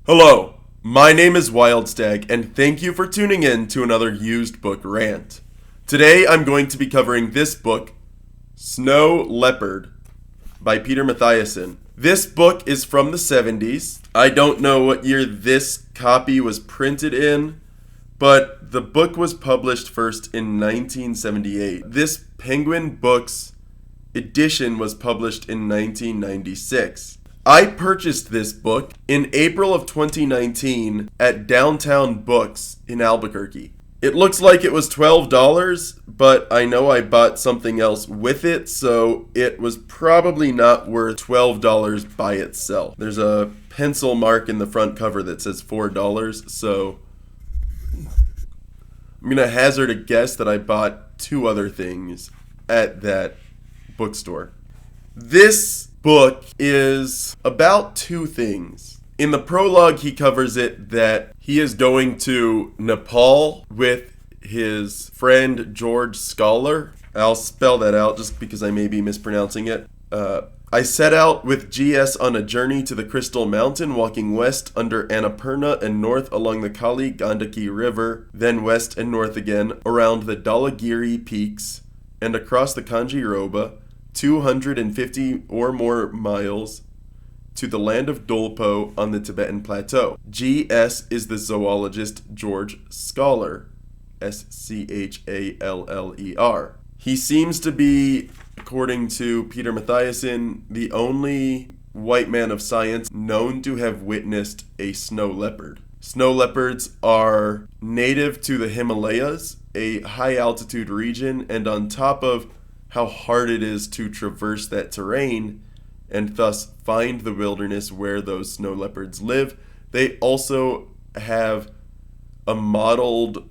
Hello, my name is Wildstag, and thank you for tuning in to another used book rant. Today I'm going to be covering this book, Snow Leopard, by Peter Mathiasson. This book is from the 70s. I don't know what year this copy was printed in, but the book was published first in 1978. This Penguin Books edition was published in 1996. I purchased this book in April of 2019 at Downtown Books in Albuquerque. It looks like it was $12, but I know I bought something else with it, so it was probably not worth $12 by itself. There's a pencil mark in the front cover that says $4, so I'm going to hazard a guess that I bought two other things at that bookstore. This book is about two things. In the prologue, he covers it that he is going to Nepal with his friend George Scholar. I'll spell that out just because I may be mispronouncing it. I set out with GS on a journey to the Crystal Mountain, walking west under Annapurna and north along the Kali Gandaki River, then west and north again around the Dhalagiri peaks and across the Kanjiroba, 250 or more miles to the land of Dolpo on the Tibetan Plateau. GS is the zoologist George Scholar, Schaller. He seems to be, according to Peter Mathiasson, the only white man of science known to have witnessed a snow leopard. Snow leopards are native to the Himalayas, a high altitude region, and on top of how hard it is to traverse that terrain and thus find the wilderness where those snow leopards live, they also have a mottled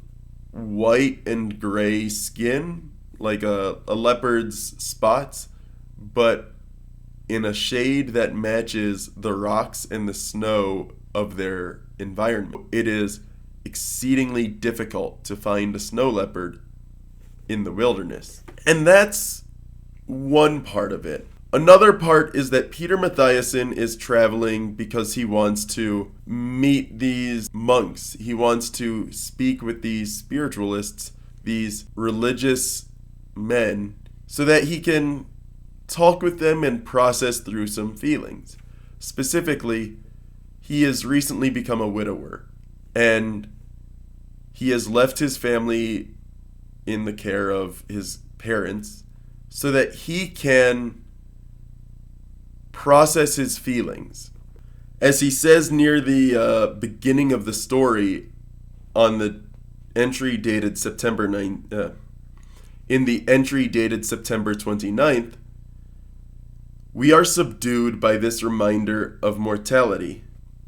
white and gray skin, like a leopard's spots, but in a shade that matches the rocks and the snow of their environment. It is exceedingly difficult to find a snow leopard in the wilderness. And that's one part of it. Another part is that Peter Mathiasson is traveling because he wants to meet these monks. He wants to speak with these spiritualists, these religious men, so that he can talk with them and process through some feelings. Specifically, he has recently become a widower, and he has left his family in the care of his parents so that he can process his feelings. As he says near the beginning of the story on the entry dated September 9th, in the entry dated September 29th, we are subdued by this reminder of mortality.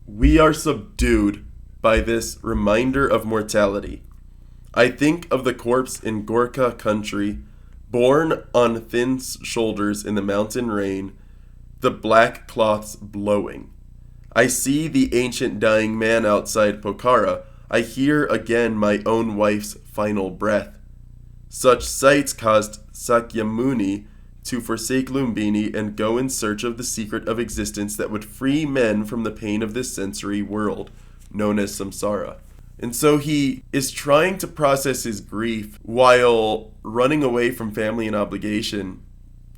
We are subdued by this reminder of mortality. I think of the corpse in Gorkha country, borne on thin shoulders in the mountain rain, the black cloths blowing. I see the ancient dying man outside Pokhara. I hear again my own wife's final breath. Such sights caused Sakyamuni to forsake Lumbini and go in search of the secret of existence that would free men from the pain of this sensory world, known as samsara. And so he is trying to process his grief while running away from family and obligation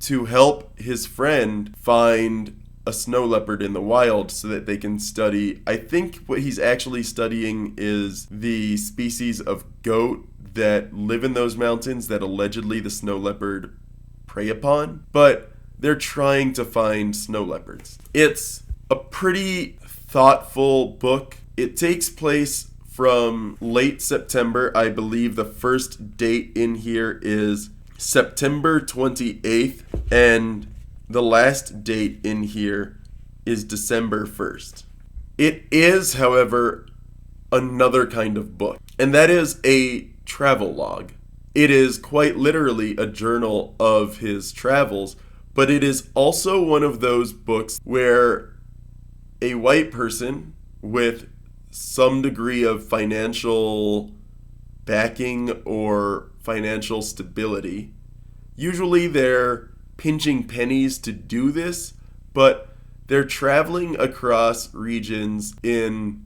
to help his friend find a snow leopard in the wild so that they can study. I think what he's actually studying is the species of goat that live in those mountains that allegedly the snow leopard prey upon, but they're trying to find snow leopards. It's a pretty thoughtful book. It takes place from late September. I believe the first date in here is September 28th, and the last date in here is December 1st. It is, however, another kind of book, and that is a travel log. It is quite literally a journal of his travels, but it is also one of those books where a white person with some degree of financial backing or financial stability, usually they're pinching pennies to do this, but They're traveling across regions in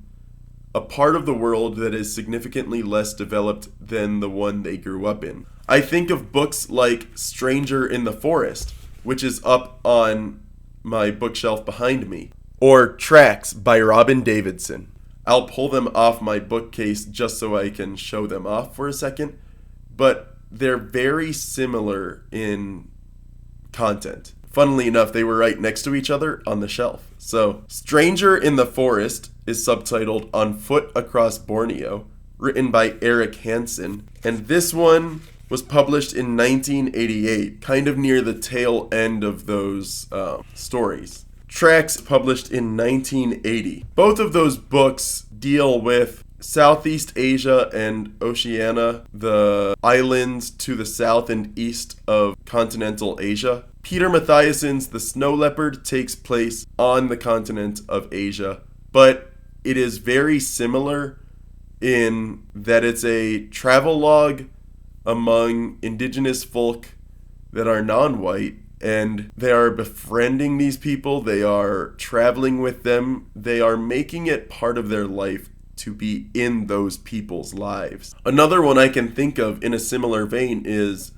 a part of the world that is significantly less developed than the one they grew up in. I think of books like Stranger in the Forest, which is up on my bookshelf behind me, or Tracks by Robin Davidson. I'll pull them off my bookcase just so I can show them off for a second, but they're very similar in content. Funnily enough, they were right next to each other on the shelf. So, Stranger in the Forest is subtitled On Foot Across Borneo, written by Eric Hansen, and this one was published in 1988, kind of near the tail end of those stories. Tracks published in 1980. Both of those books deal with Southeast Asia and Oceania, the islands to the south and east of continental Asia. Peter Mathiasen's The Snow Leopard takes place on the continent of Asia, but it is very similar in that it's a travelogue among indigenous folk that are non-white, and they are befriending these people, they are traveling with them, they are making it part of their life to be in those people's lives. Another one I can think of in a similar vein is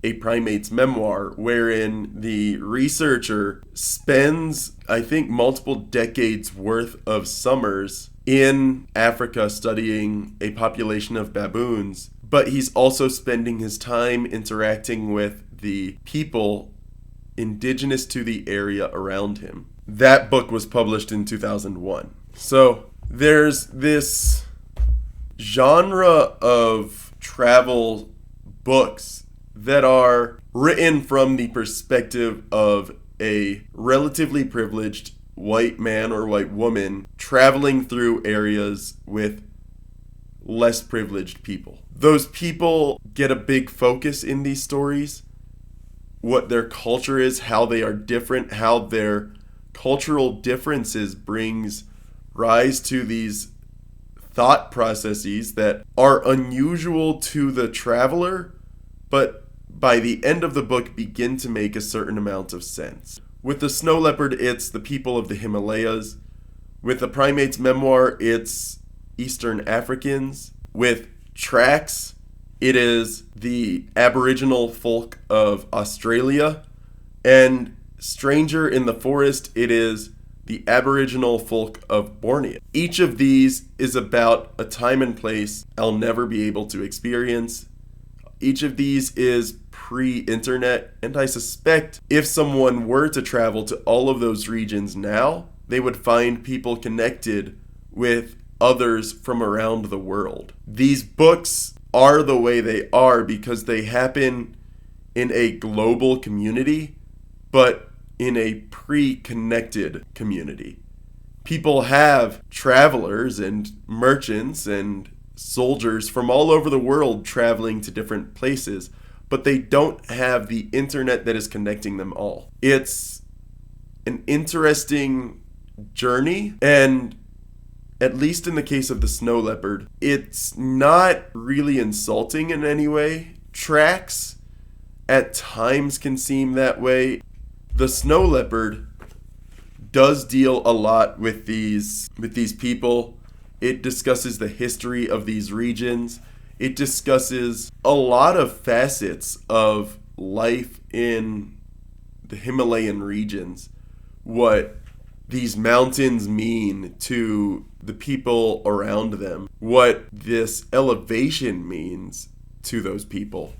A Primate's Memoir, wherein the researcher spends, I think, multiple decades worth of summers in Africa studying a population of baboons, but he's also spending his time interacting with the people indigenous to the area around him. That book was published in 2001. So there's this genre of travel books that are written from the perspective of a relatively privileged white man or white woman traveling through areas with less privileged people. Those people get a big focus in these stories, what their culture is, how they are different, how their cultural differences brings rise to these thought processes that are unusual to the traveler, but by the end of the book begin to make a certain amount of sense. With the Snow Leopard, it's the people of the Himalayas. With the Primate's Memoir, it's Eastern Africans. With Tracks, it is the Aboriginal folk of Australia. And Stranger in the Forest, it is the Aboriginal folk of Borneo. Each of these is about a time and place I'll never be able to experience. Each of these is pre-internet, and I suspect if someone were to travel to all of those regions now, they would find people connected with others from around the world. These books are the way they are because they happen in a global community, but in a pre-connected community. People have travelers and merchants and soldiers from all over the world traveling to different places, but they don't have the internet that is connecting them all. It's an interesting journey, and at least in the case of the Snow Leopard, it's not really insulting in any way. Tracks at times can seem that way. The Snow Leopard does deal a lot with these people. It discusses the history of these regions. It discusses a lot of facets of life in the Himalayan regions. What these mountains mean to the people around them. What this elevation means to those people.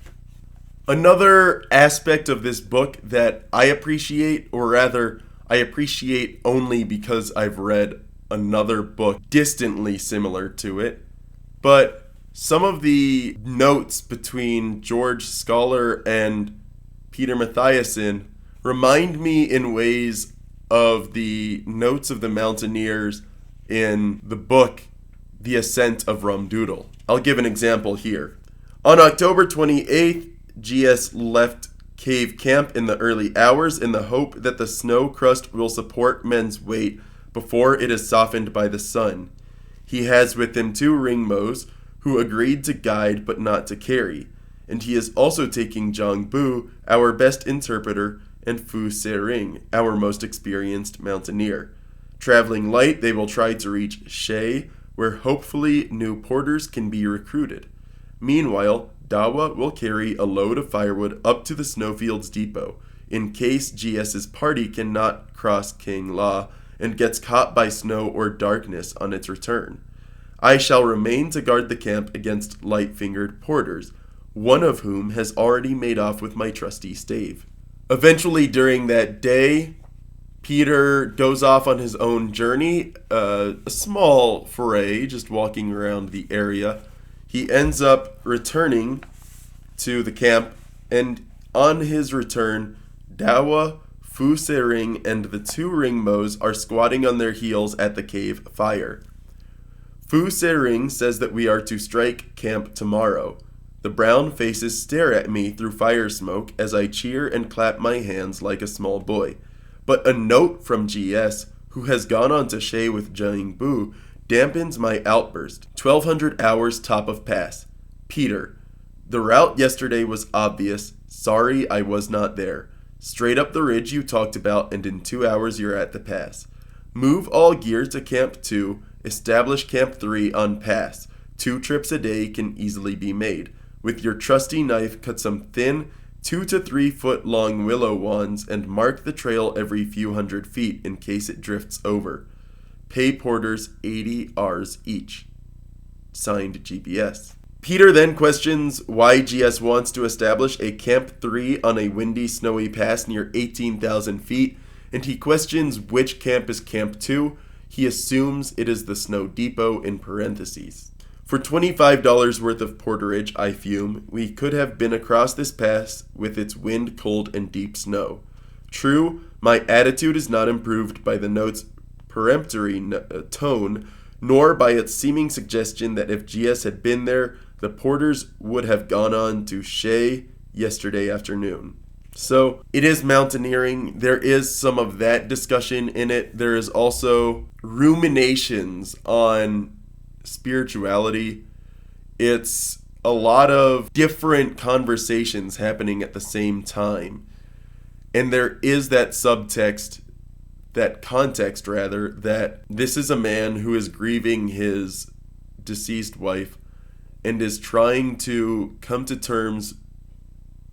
Another aspect of this book that I appreciate, or rather, I appreciate only because I've read another book distantly similar to it, but some of the notes between George Scholar and Peter Mathiasen remind me in ways of the notes of the mountaineers in the book The Ascent of Rumdoodle. I'll give an example here. On October 28th, GS left Cave Camp in the early hours in the hope that the snow crust will support men's weight before it is softened by the sun. He has with him 2 ringmos who agreed to guide but not to carry, and he is also taking Jong Bu, our best interpreter, and Fu Se-ring, our most experienced mountaineer. Traveling light, they will try to reach She, where hopefully new porters can be recruited. Meanwhile, Dawa will carry a load of firewood up to the Snowfields depot, in case GS's party cannot cross King La and gets caught by snow or darkness on its return. I shall remain to guard the camp against light-fingered porters, one of whom has already made off with my trusty stave. Eventually, during that day, Peter goes off on his own journey, a small foray, just walking around the area. He ends up returning to the camp, and on his return, Dawa, Fu Se-ring, and the two Ringmos are squatting on their heels at the cave fire. Fu Se-ring says that we are to strike camp tomorrow. The brown faces stare at me through fire smoke as I cheer and clap my hands like a small boy. But a note from GS, who has gone on to She with Jiang Bu, dampens my outburst. 1200 hours top of pass. Peter. The route yesterday was obvious. Sorry I was not there. Straight up the ridge you talked about, and in 2 hours you're at the pass. Move all gear to Camp 2. Establish Camp 3 on pass. 2 trips a day can easily be made. With your trusty knife, cut some thin, 2 to 3 foot long willow wands and mark the trail every few hundred feet in case it drifts over. Pay porters 80 Rs each. Signed, GPS. Peter then questions why GS wants to establish a Camp 3 on a windy, snowy pass near 18,000 feet, and he questions which camp is Camp 2. He assumes it is the Snow Depot in parentheses. For $25 worth of porterage, I fume, we could have been across this pass with its wind, cold, and deep snow. True, my attitude is not improved by the note's peremptory tone, nor by its seeming suggestion that if GS had been there, the porters would have gone on to She yesterday afternoon. So, it is mountaineering. There is some of that discussion in it. There is also ruminations on spirituality. It's a lot of different conversations happening at the same time. And there is that subtext, that context rather, that this is a man who is grieving his deceased wife and is trying to come to terms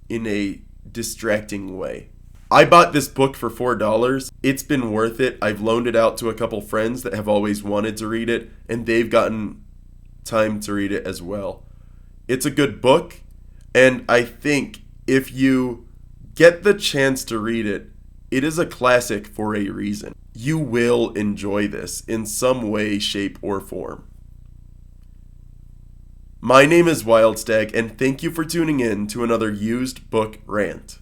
in a distracting way. I bought this book for $4. It's been worth it. I've loaned it out to a couple friends that have always wanted to read it, and they've gotten time to read it as well. It's a good book, and I think if you get the chance to read it, it is a classic for a reason. You will enjoy this in some way, shape, or form. My name is Wildstag, and thank you for tuning in to another used book rant.